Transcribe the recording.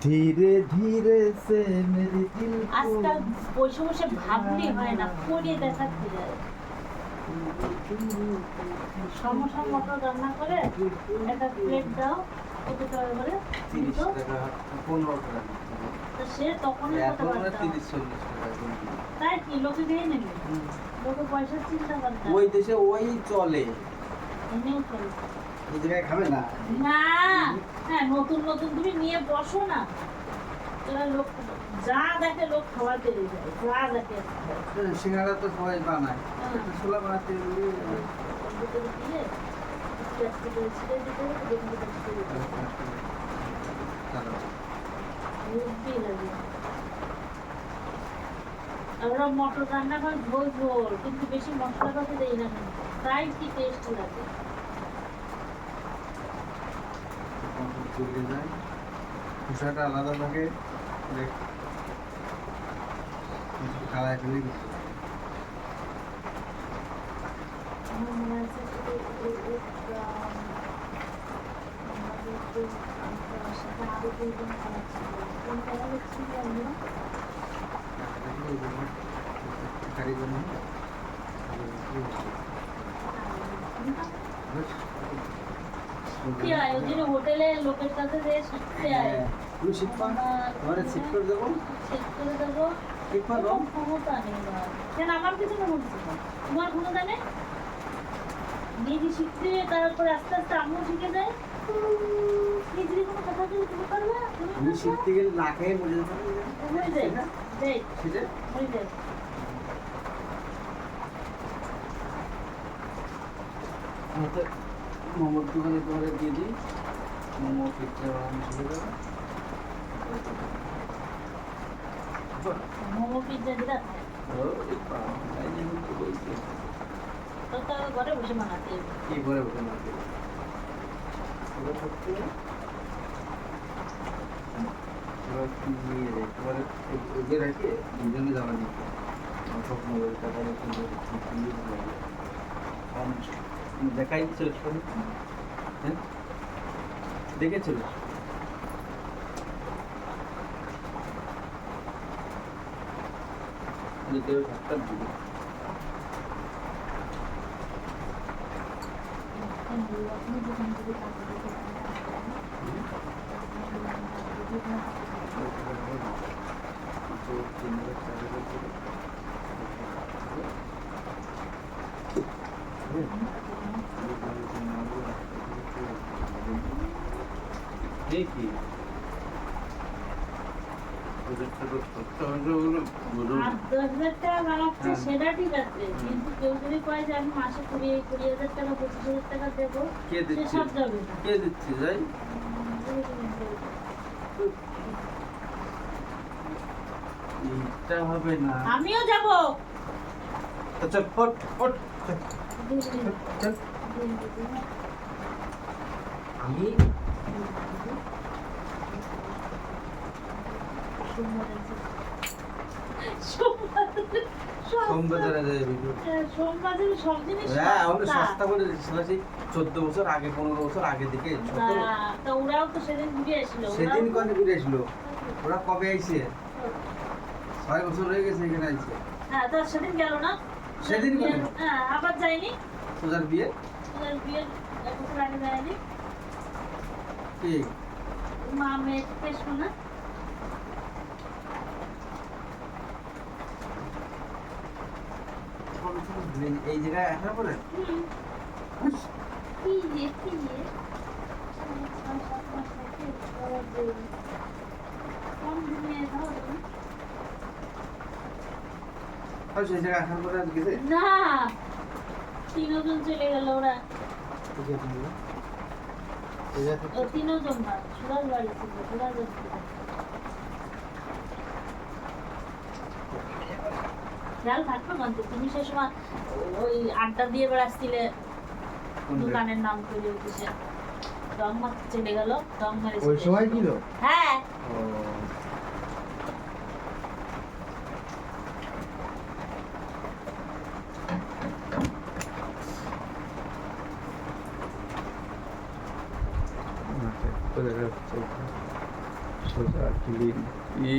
ধীরে ধীরে সে মেরি দিল কো আজকাল বসে বসে ভাবলে হয় না, করে দেখাতে যায়। সমস্যা মতো রান্না করে একটা প্লেট দাও, কত টাকা করে? 30 টাকা 15 টাকা তো সে তখন এখন মানে 30-40 টাকা তাই কি লোকে দিয়ে নেবে? লোকে পয়সা চিন্তা করে না। ওই দেশে ওই চলে এমনিও চলে। এই জায়গায় খাবে না না, হ্যাঁ, নতুন নতুন তুমি নিয়ে বসো না, এরা লোক যা দেখে লোক খাওয়াতে যায়, যা দেখে সিঙ্গাড়া তো সবাই বানায় হ্যাঁ। ছোলা বানাতে কম্পিউটারে দিয়ে পেঁয়াজ কেটে ছিঁড়ে দিতে হবে, বেগুন কেটে ছিঁড়ে দিতে হবে। হেব্বি লাগে। আমরা মটর রান্না করে ঝোল ঝোল, কিন্তু বেশি মশলা পাতি দেই না কেন, তাই কি টেস্ট লাগে। খোসাটা আলাদা থাকে খাওয়াই ফেলে আমার মনে আছে সাথে আরো দুইজন খাওয়া ছিল, কোন খাওয়া ছিল আমরা? কি হয় ওই জন্য হোটেলে লোকের কাছে যেয়ে শিখতে হয়। তুমি শিখবা তোমার শিখ করে দেবো চেক করে দেবো। শিখবা কোনো দাও ক্ষমতা নেই আমার। কেন আমার কিছু না বলছি, তোমার ক্ষমতা নেই? নিজে শিখতে তারপরে আস্তে আস্তে আমিও শিখে যায়। নিজের কোনো কথা বলে তুমি পারবে? তুমি শিখতে গেলে না খেয়ে মরে যেতে হয়ে যায় না? যাই, সেটা হয়ে যায়। হয়তো মোমোর দোকানে তোমাদের দিয়ে দিই মোমো পিঠা বানানো শিখে যাবে মোমো পিৎজা যেটা খায়, তো তার ঘরে বসে বানাতে হবে। কি করে ওঠে মাকে ওটা সত্যি এবার কি নিয়ে যায় তোমার ওকে রাখে দুজনে যাওয়া নিতে আমার সব মোবাইল টাকা দেখাই চলে হ্যাঁ দেখেছিল কেউ ডাক্তার দিবে আপনি দোকান থেকে টাকা দিতে দেখি আর 10,000 টাকা বানাচ্ছে সেটা ঠিক আছে, কিন্তু কেউ যদি কয় যে আমি মাসে 20,000 টাকা 25,000 টাকা দেবো, কে সে দিচ্ছে সব যাবে না। কে দিচ্ছে যাই এটা হবে না আমিও যাবো। আচ্ছা ফট ফট চল আমি সোমবাজারে যাই ভিডিও সোমবাজারে সব জিনিস হ্যাঁ আমরা সস্তা। সস্তা করে দিচ্ছিলাম সেই 14 বছর আগে 15 বছর আগে থেকে না, তা ওরাও তো সেদিন ঘুরে আসলো। সেদিন কোন ঘুরে আসলো ওরা কবে আইছে 6 বছর হয়ে গেছে এখানে আইছে হ্যাঁ, তো সেদিন গেল না? সেদিন গেল। হ্যাঁ, আবার যায়নি। সোজার বিয়ে ওদের বিয়ের 1 বছর আগে যায়নি। ঠিক মা মেয়ে পেশ না। এই জায়গায় আসার পরে কি যে কি যে 6-7 মাস থেকে আবার যায়নি। কোন দিনে যাও তুমি? সেই জায়গায় আসার পরে আর গেছে না, 3 জন চলে গেল ওরা। ও 3 জন না, সুরাজ বাড়ি ছিল, সুরাজ ছিল। খেয়াল থাকতো না তো, তুমি সে সময় ওই আড্ডা দিয়ে বেড়াচ্ছিলে, দোকানের নাম করে উঠেছে, রং মারতে চলে গেল, রং মারে ওই সময় ছিল হ্যাঁ। সোজা ক্লিন। এ